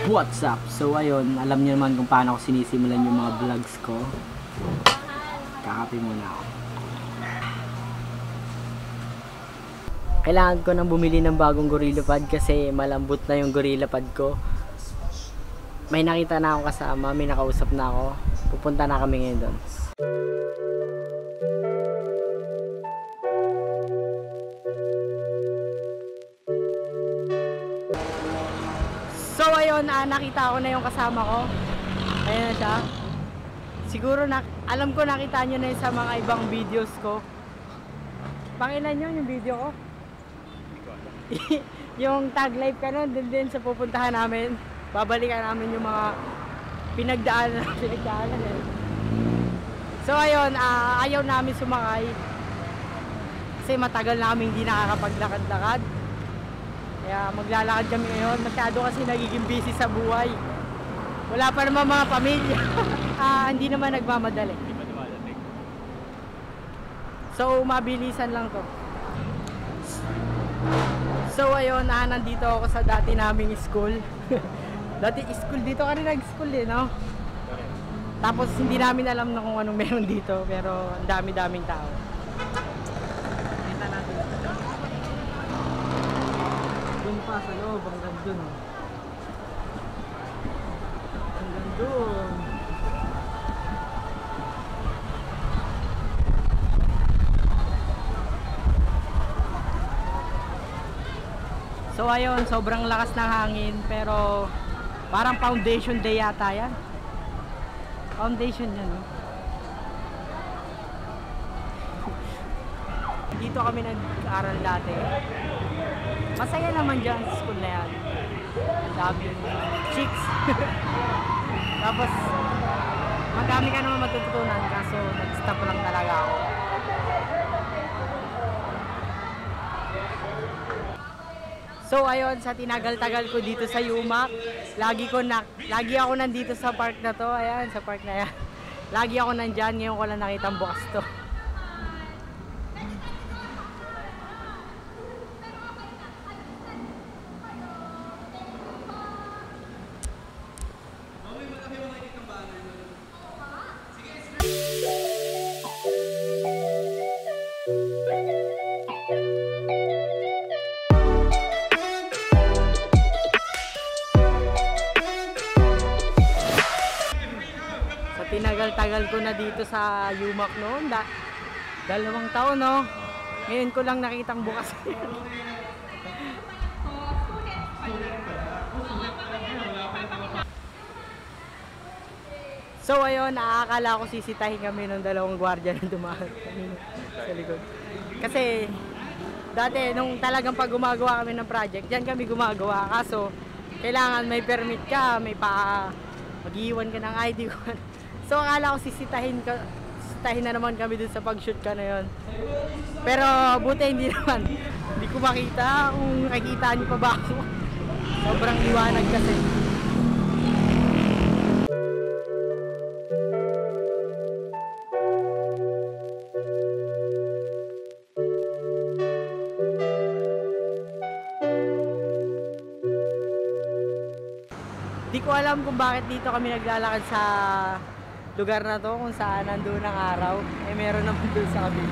What's up? So ayun, alam niyo naman kung paano ako sinisimulan yung mga vlogs ko. Kakape muna ako. Kailangan ko nang bumili ng bagong GorillaPod kasi malambot na yung GorillaPod ko. May nakita na akong kasama, may nakausap na ako. Pupunta na kami ngayon doon. So ayun, nakita ko na yung kasama ko. Ayan na siya. Siguro alam ko nakita nyo na yun sa mga ibang videos ko. Pangilan nyo yung video ko? Yung tag live ka nun, din sa pupuntahan namin. Babalikan namin yung mga pinagdaanan eh. So ayun, ayaw namin sumakay. Kasi matagal namin hindi nakakapaglakad-lakad. Kaya maglalakad kami ngayon. Masyado kasi nagiging busy sa buhay. Wala pa naman mga pamilya. Hindi naman nagmamadali. So mabilisan lang to. So ayun, nandito ako sa dati naming school. Dati school, dito ka rin nag-school eh, no? Tapos hindi namin alam na kung anong meron dito. Pero ang dami-daming tao. Kita natin. Doon pa sa loob, hanggang doon. Hanggang doon. So ayun, sobrang lakas ng hangin pero parang foundation day yata yan. Foundation yan, no? Dito kami nag-aaral dati. Masaya naman dyan sa school na yan. Ang dami yung chicks. Tapos madami ka naman matututunan kaso nag-stop lang talaga ako. So ayun, sa tinagal-tagal ko dito sa Yumac, lagi ako nandito sa park na to. Ayan, sa park na yan. Lagi ako nandyan, ngayon ko lang nakitang bukas to. Tinagal-tagal ko na dito sa Yumac noon. 2 taon, no? Ngayon ko lang nakitang bukas. So ayun, akala ko sisitahin kami ng 2 gwardiya na dumaan sa likod. Kasi dati nung talagang pag gumagawa kami ng project, diyan kami gumagawa. Kaso kailangan may permit ka, may mag-iwan ka ng ID ko. So akala ko sisitahin na naman kami dun sa pag-shoot ka na yun. Pero buti hindi naman. Hindi ko makita kung nakikita niyo pa ba ako. Sobrang liwanag kasi. Hindi ko alam kung bakit dito kami naglalakad sa lugar na to, kung saan nandun ang araw. Eh meron naman doon sa kabila.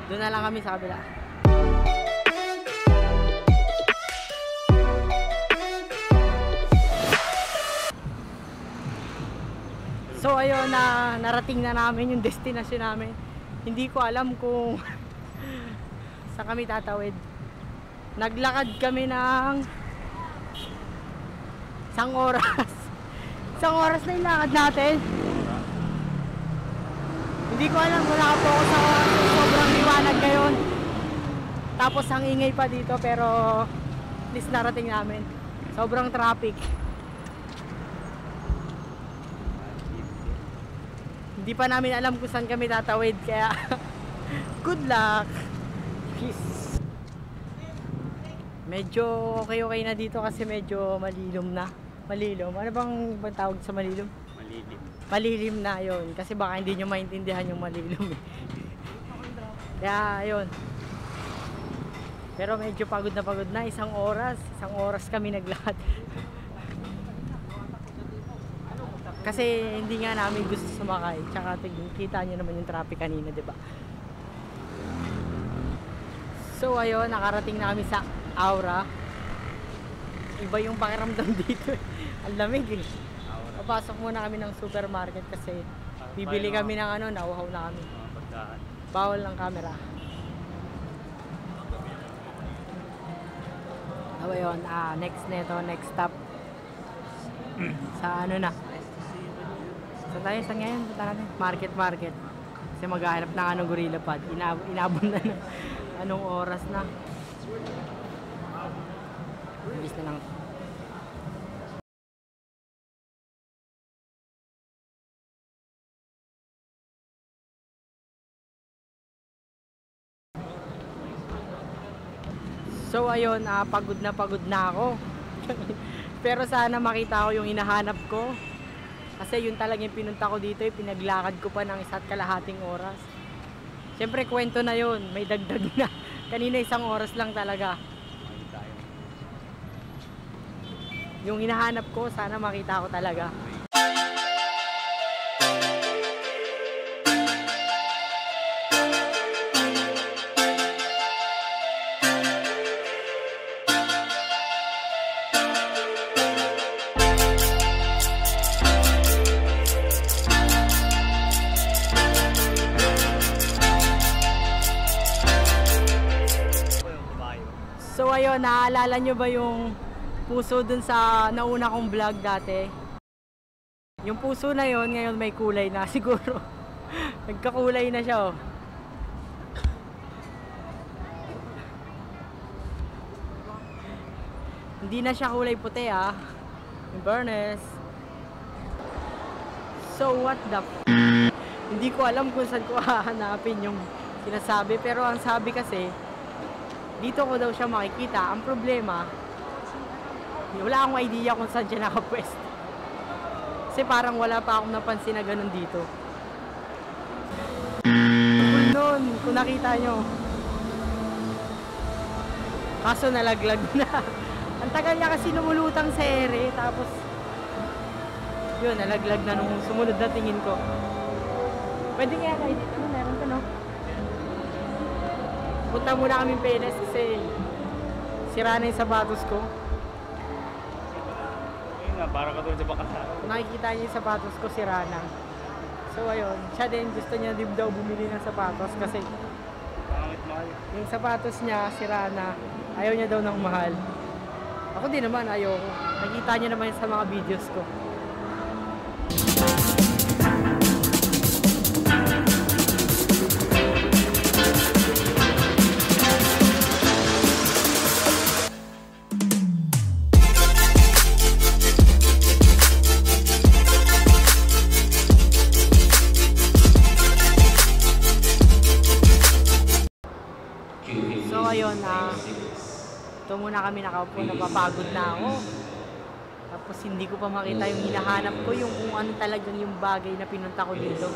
Doon na lang kami sa kabila. So ayun, narating na namin yung destination namin. Hindi ko alam kung saan kami tatawid. Naglakad kami ng 1 oras. 1 oras na yung lakad natin. Hindi ko alam kung nakapokus ako kasi sobrang liwanag ngayon. Tapos ang ingay pa dito pero at least narating namin. Sobrang traffic. Hindi pa namin alam kung saan kami tatawid kaya good luck. Peace. Medyo okay na dito kasi medyo malilom na. Malilom? Ano bang tawag sa malilom? Malilim. Malilim na yun. Kasi baka hindi nyo maintindihan yung malilom eh. Kaya yun. Pero medyo pagod na. 1 oras. 1 oras kami naglakad. Kasi hindi nga namin gusto sumakay. Tsaka kita nyo naman yung traffic kanina, di ba? So ayun, nakarating na kami sa Aura. Iba yung pakiramdam dito. Ang lamig eh. Papasok muna kami ng supermarket kasi bibili kami ng ano, nauhaw na kami. Bawal ng camera. So ayun, next stop. Sa ano na? So tayo sa ngayon, punta natin market. Kasi maghahanap ng anong gorilla pad. Inabot na ng anong oras na. Bilis na lang. So ayun, pagod na ako. Pero sana makita ko yung hinahanap ko. Kasi yun talaga yung pinunta ko dito, pinaglakad ko pa ng 1.5 oras. Siyempre kwento na yun, may dagdag na. Kanina 1 oras lang talaga. Yung hinahanap ko, sana makita ko talaga. So ayun, naaalala nyo ba yung puso dun sa nauna kong vlog dati? Yung puso na yon ngayon may kulay na siguro. Nagkakulay na siya oh. Hindi na siya kulay puti in fairness. So what the hindi ko alam kung saan ko hahanapin yung sinasabi, pero ang sabi kasi dito ko daw siya makikita. Ang problema, wala akong idea kung saan siya nakapwesto. Kasi parang wala pa akong napansin na ganun dito. Cool nun, kung nakita nyo. Kaso nalaglag na. Ang tagal niya kasi lumulutang sa ere. Tapos, yun, nalaglag na nung sumunod na tingin ko. Pwede kaya kayo dito. Meron ka, no? Punta muna kami Penes kasi sira na yung sapatos ko. Ayun na, parang katulad sa bakasara. Kung nakikita niyo yung sapatos ko, sira na. So ayun, siya din gusto niya din daw bumili ng sapatos kasi Pangit mahal. yung sapatos niya sira na. Ayaw niya daw ng mahal. Ako din naman ayaw ko. Nakita niyo naman sa mga videos ko. So ayun, ito muna kami nakaupo, napapagod na ako. Tapos hindi ko pa makita yung hinahanap ko, yung kung ano talagang yung bagay na pinunta ko dito.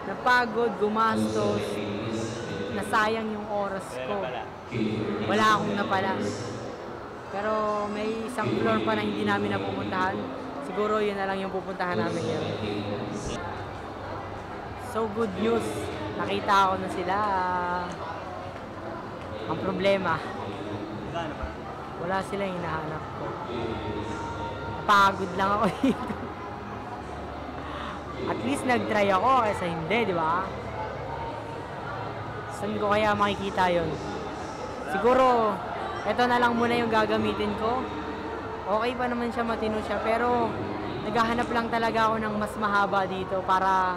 Napagod, gumastos, nasayang yung oras ko. Wala akong napala. Pero may isang floor pa na hindi namin napupuntahan. Siguro yun na lang yung pupuntahan namin ngayon. So good news, nakita ko na sila. Ang problema, wala silang hinahanap ko. Pagod lang ako dito. At least nag-try ako kaysa hindi, di ba? Saan ko kaya makikita yon? Siguro, ito na lang muna yung gagamitin ko. Okay pa naman siya, matino siya, pero naghahanap lang talaga ako ng mas mahaba dito para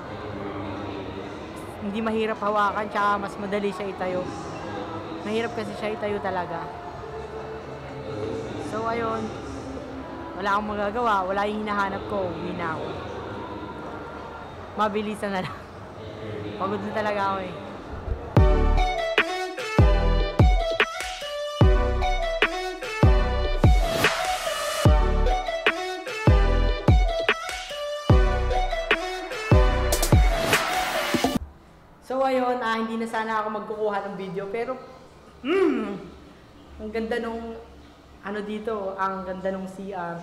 hindi mahirap hawakan, tsaka mas madali siya itayo. Mahirap kasi siya itayo talaga. So ayun, wala akong magagawa, wala yung hinahanap ko, uwi na ako. Mabilisan na lang. Pagod na talaga ako eh. So ayun, hindi na sana ako magkukuha ng video, pero ang ganda nung ano dito, ang ganda nung CR.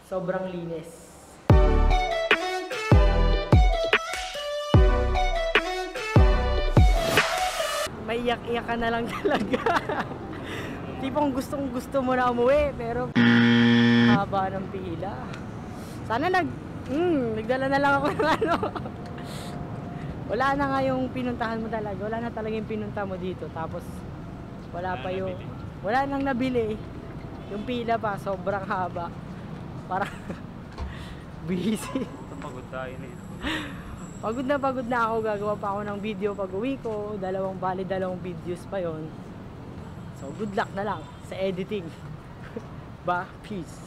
Sobrang linis. May iyak-iyak ka na lang talaga. Tipong gustong gusto mo na umuwi, pero haba ng pila. Sana nagdala na lang ako ng ano. Wala na nga yung pinuntahan mo talaga. Wala na talaga yung pinunta mo dito. Tapos wala pa yung, wala nang nabili. Yung pila pa, sobrang haba. Parang busy. Pagod tayo na yun. Pagod na ako. Gagawa pa ako ng video pag uwi ko. Dalawang videos pa yon. So good luck na lang sa editing. Ba, peace.